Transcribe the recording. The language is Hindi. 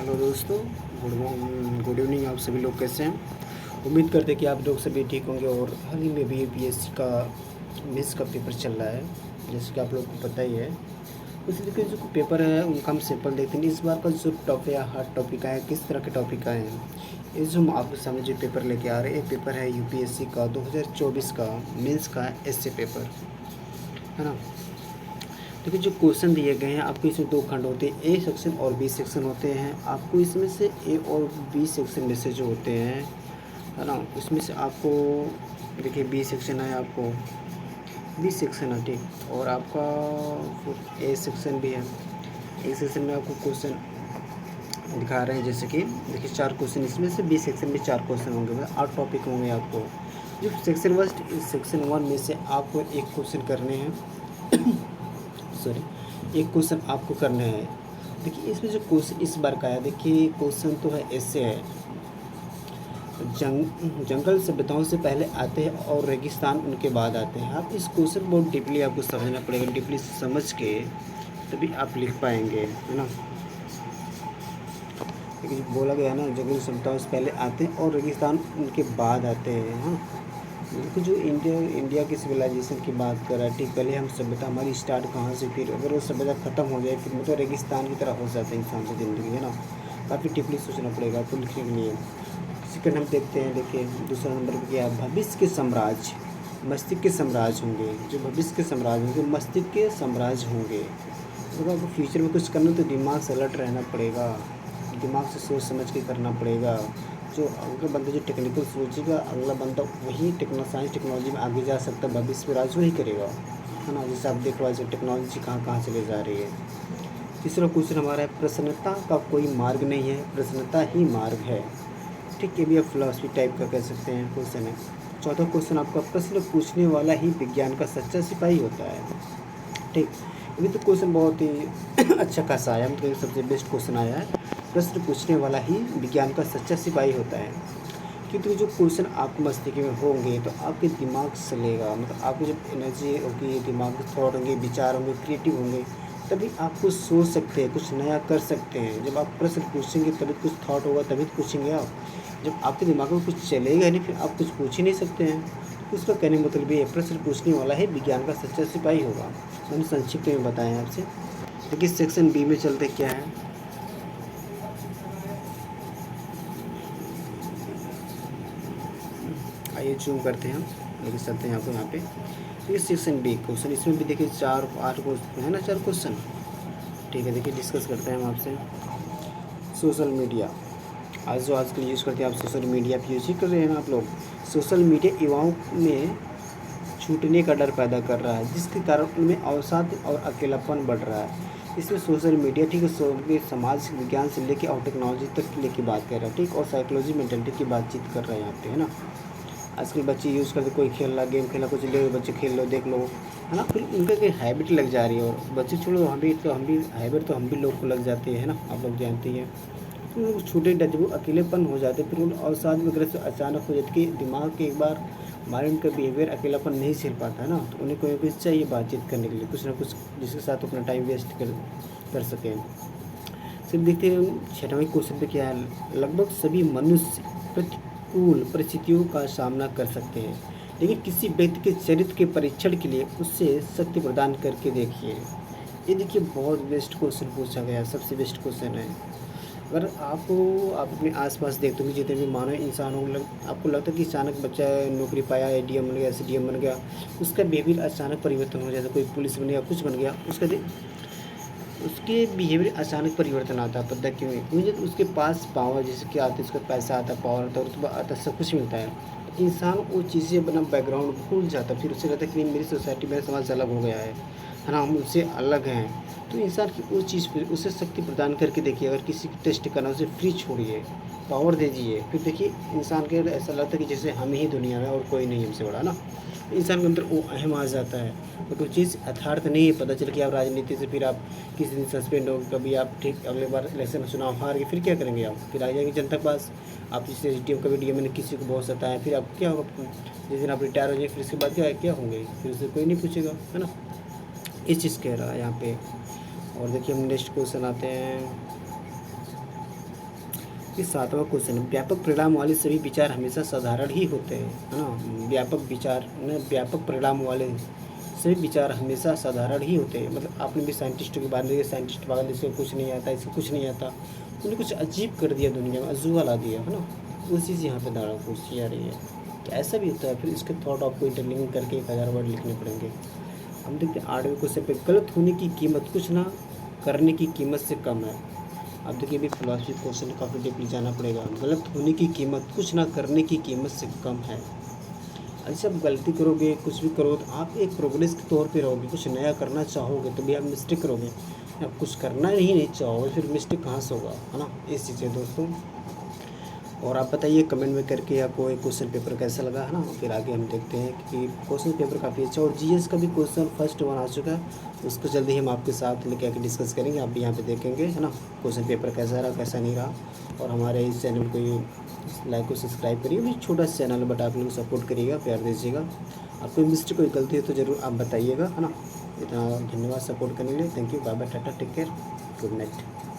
हेलो दोस्तों, गुड इवनिंग। आप सभी लोग कैसे हैं? उम्मीद करते हैं कि आप लोग सभी ठीक होंगे। और हाल ही में भी यूपीएससी का मेंस का पेपर चल रहा है, जैसे कि आप लोग को पता ही है। उसी के जो पेपर है उनका हम सिंपल देखते हैं। इस बार का जो टॉपिक या हार्ड टॉपिक आए, किस तरह के टॉपिक आए हैं, ये जो हम आपके सामने जो पेपर लेके आ रहे हैं, ये पेपर है यूपीएससी का 2024 का मेंस का एसए पेपर, है ना। देखिए जो क्वेश्चन दिए गए हैं आपको, इसमें दो खंड होते हैं, ए सेक्शन और बी सेक्शन होते हैं। आपको इसमें से ए और बी सेक्शन में से जो होते हैं, है ना, उसमें से आपको देखिए बी सेक्शन है, आपको बी सेक्शन है, ठीक। और आपका फिर ए सेक्शन भी है। ए सेक्शन में आपको क्वेश्चन दिखा रहे हैं, जैसे कि देखिए 4 क्वेश्चन, इसमें से बी सेक्शन में 4 क्वेश्चन होंगे, मतलब 8 टॉपिक होंगे आपको। जो सेक्शन वन में से आपको एक क्वेश्चन करने हैं सॉरी, एक क्वेश्चन आपको करना है। देखिए इसमें जो क्वेश्चन इस बार का है, देखिए क्वेश्चन तो है ऐसे है, जंगल सभ्यताओं से पहले आते हैं और रेगिस्तान उनके बाद आते हैं। आप इस क्वेश्चन बहुत डीपली आपको समझना पड़ेगा, डीपली समझ के तभी आप लिख पाएंगे, है ना। लेकिन बोला गया ना, जंगल सभ्यताओं से पहले आते हैं और रेगिस्तान उनके बाद आते हैं। हाँ, देखो जो इंडिया की सिविलाइजेशन की बात कर रहा है, ठीक। पहले हम सभ्यता हमारी स्टार्ट कहाँ से, फिर अगर वो सभ्यता ख़त्म हो जाए फिर मतलब रेगिस्तान की तरह हो जाता है इंसान की ज़िंदगी, है ना। काफ़ी डीपली सोचना पड़ेगा आपको लिखने के लिए। सेकंड हम देखते हैं, देखिए दूसरा नंबर पर क्या, भविष्य के साम्राज्य मस्तिष्क के साम्राज्य होंगे। जो भविष्य के साम्राज्य होंगे मस्तिष्क के साम्राज्य होंगे। अगर आपको फ्यूचर में कुछ करना तो दिमाग से अलर्ट रहना पड़ेगा, दिमाग से सोच समझ के करना पड़ेगा। जो अगला बंदा जो टेक्निकल सोचेगा, अगला बंदा वही साइंस टेक्नोलॉजी में आगे जा सकता है, भविष्य में राज वही करेगा, है ना। जैसे आप देख लो आज टेक्नोलॉजी कहाँ कहाँ चले जा रही है। तीसरा क्वेश्चन हमारा है, प्रसन्नता का कोई मार्ग नहीं है, प्रसन्नता ही मार्ग है, ठीक। ये भी आप फिलॉसफी टाइप का कह सकते हैं क्वेश्चन है। चौथा क्वेश्चन आपका, प्रश्न पूछने वाला ही विज्ञान का सच्चा सिपाही होता है, ठीक। ये तो क्वेश्चन बहुत ही अच्छा खासा आया, मतलब सबसे बेस्ट क्वेश्चन आया है। प्रश्न पूछने वाला ही विज्ञान का सच्चा सिपाही होता है, क्योंकि जो क्वेश्चन आपके मस्तिष्क में होंगे तो आपके दिमाग से चलेगा, मतलब आपकी जब एनर्जी होगी, दिमाग के थॉट होंगे, विचार होंगे, क्रिएटिव होंगे, तभी आप कुछ सोच सकते हैं, कुछ नया कर सकते हैं। जब आप प्रश्न पूछेंगे तभी कुछ थॉट होगा, तभी तो पूछेंगे आप। जब आपके दिमाग में कुछ चलेगा नहीं फिर आप कुछ पूछ ही नहीं सकते हैं। तो उसका कहने का मतलब ये है, प्रश्न पूछने वाला ही विज्ञान का सच्चा सिपाही होगा। मैंने संक्षिप्त में बताया आपसे। देखिए सेक्शन बी में चलते क्या है, आइए जूम करते हैं हम, लेके चलते हैं आपको यहाँ पे। देखिए सेक्शन बी क्वेश्चन, इसमें भी देखिए 4-8 क्वेश्चन है ना, 4 क्वेश्चन, ठीक है। देखिए डिस्कस करते हैं हम आपसे। सोशल मीडिया, आज जो आजकल यूज़ करते हैं आप, सोशल मीडिया पे यूज ही कर रहे हैं ना आप लोग। सोशल मीडिया युवाओं में छूटने का डर पैदा कर रहा है, जिसके कारण उनमें अवसाद और अकेलापन बढ़ रहा है। इसमें सोशल मीडिया, ठीक है, समाज विज्ञान से लेके और टेक्नोलॉजी तक लेके बात कर रहा है, ठीक। और साइकोलॉजी मेंटलिटी की बातचीत कर रहे हैं यहाँ पे, है ना। आजकल बच्चे यूज़ करते, कोई खेल रहा गेम खेला, कुछ ले बच्चे खेल लो, देख लो, है ना। फिर उनका कोई हैबिट लग जा रही है, और बच्चे छोड़ो, हम भी हैबिट तो हम भी लोग को लग जाती है ना, आप लोग जानते ही हैं। तो वो छोटे जब वो अकेलेपन हो जाते फिर उन अवसाद में ग्रस्त अचानक हो जाती कि दिमाग के एक बार माइंड का बिहेवियर अकेलापन नहीं झेल पाता है ना, तो उन्हें कोई कुछ चाहिए बातचीत करने के लिए, कुछ ना कुछ जिसके साथ अपना टाइम वेस्ट कर सकें। सिर्फ देखते हैं छठवें क्वेश्चन पे क्या है, लगभग सभी मनुष्य प्रतिकूल परिस्थितियों का सामना कर सकते हैं, लेकिन किसी व्यक्ति के चरित्र के परीक्षण के लिए उससे शक्ति प्रदान करके देखिए। ये देखिए बहुत बेस्ट क्वेश्चन पूछा गया, सबसे बेस्ट क्वेश्चन है। अगर आप अपने आसपास देखते हो जितने भी मानव इंसानों आपको लगता है कि अचानक बच्चा नौकरी पाया, एडीएम बन गया, एसडीएम बन गया, उसका बिहेवियर अचानक परिवर्तन हो जाता है। कोई पुलिस बन गया, कुछ बन गया, उसके बिहेवियर अचानक परिवर्तन आता है। पता क्यों है? क्योंकि जब उसके पास पावर जैसे कि आती है, उसका पैसा आता है, पावर आता है, रुतबा आता है, सब कुछ मिलता है, तो इंसान वो चीज़ें अपना बैकग्राउंड भूल जाता है। फिर उसे लगता है कि नहीं, मेरी सोसाइटी, मेरा समाज अलग हो गया है ना, हम उससे अलग हैं। तो इंसान की उस चीज़ पर उसे शक्ति प्रदान करके देखिए, अगर किसी की टेस्ट करना उसे फ्री छोड़िए, पावर दे दीजिए, फिर देखिए इंसान के अंदर ऐसा लगता है कि जैसे हम ही दुनिया में और कोई नहीं हमसे बड़ा ना। इंसान के अंदर वो अहम आ जाता है, बट वो चीज़ यथार्थ नहीं है। पता चला कि आप राजनीति से फिर आप किसी दिन सस्पेंड हो, कभी आप ठीक अगले बार इलेक्शन चुनाव हार गए, फिर क्या करेंगे आप? फिर आ जाएंगे जनता के पास। आप जैसे एसडीएम कभी डीएम ने किसी को बहुत सताया, फिर आप क्या होगा? जिस दिन आप रिटायर हो जाए फिर इसके बाद क्या क्या होंगे? फिर उससे कोई नहीं पूछेगा, है ना। इस चीज़ कह रहा है यहाँ पे। और देखिए हम नेक्स्ट क्वेश्चन आते हैं। देखिए 7वां क्वेश्चन, व्यापक परिणाम वाले सभी विचार हमेशा साधारण ही होते हैं, है ना। व्यापक परिणाम वाले सभी विचार हमेशा साधारण ही होते हैं। मतलब आपने भी साइंटिस्टों की बात देखी, साइंटिस्ट पागल, इसको कुछ नहीं आता, इसको कुछ नहीं आता, उन्होंने कुछ अजीब कर दिया, दुनिया में अजूबा ला दिया, है ना। वो चीज़ यहाँ पे दाड़ा पूछी जा रही है कि ऐसा भी होता है। फिर इसके थॉट आपको इंटरलिंक करके 1000 वर्ड लिखने पड़ेंगे। हम देखते हैं 8वें क्वेश्चन पे, गलत होने की कीमत कुछ ना करने की कीमत से कम है। अब देखिए अभी फिलॉसफी क्वेश्चन काफ़ी डीपली जाना पड़ेगा। गलत होने की कीमत कुछ ना करने की कीमत से कम है। ऐसे आप गलती करोगे, कुछ भी करो, तो आप एक प्रोग्रेस के तौर पे रहोगे। कुछ नया करना चाहोगे तो भी आप मिस्टेक करोगे। आप कुछ करना ही नहीं चाहोगे फिर मिस्टेक कहाँ से होगा, है ना। इस चीज़ है दोस्तों। और आप बताइए कमेंट में करके आपको एक क्वेश्चन पेपर कैसा लगा, है ना। फिर आगे हम देखते हैं कि क्वेश्चन पेपर काफ़ी अच्छा, और जीएस का भी क्वेश्चन फर्स्ट वन आ चुका है, उसको जल्दी हम आपके साथ लेके आके डिस्कस करेंगे। आप भी यहाँ पे देखेंगे, है ना, क्वेश्चन पेपर कैसा रहा कैसा नहीं रहा। और हमारे इस चैनल को लाइक को सब्सक्राइब करिए। भी छोटा सा चैनल, बट आप लोग सपोर्ट करिएगा, प्यार दीजिएगा। आप कोई मिस्टेक कोई गलती है तो ज़रूर आप बताइएगा, है ना। इतना धन्यवाद सपोर्ट करने के लिए। Thank you, bye bye, tata, take care, good night.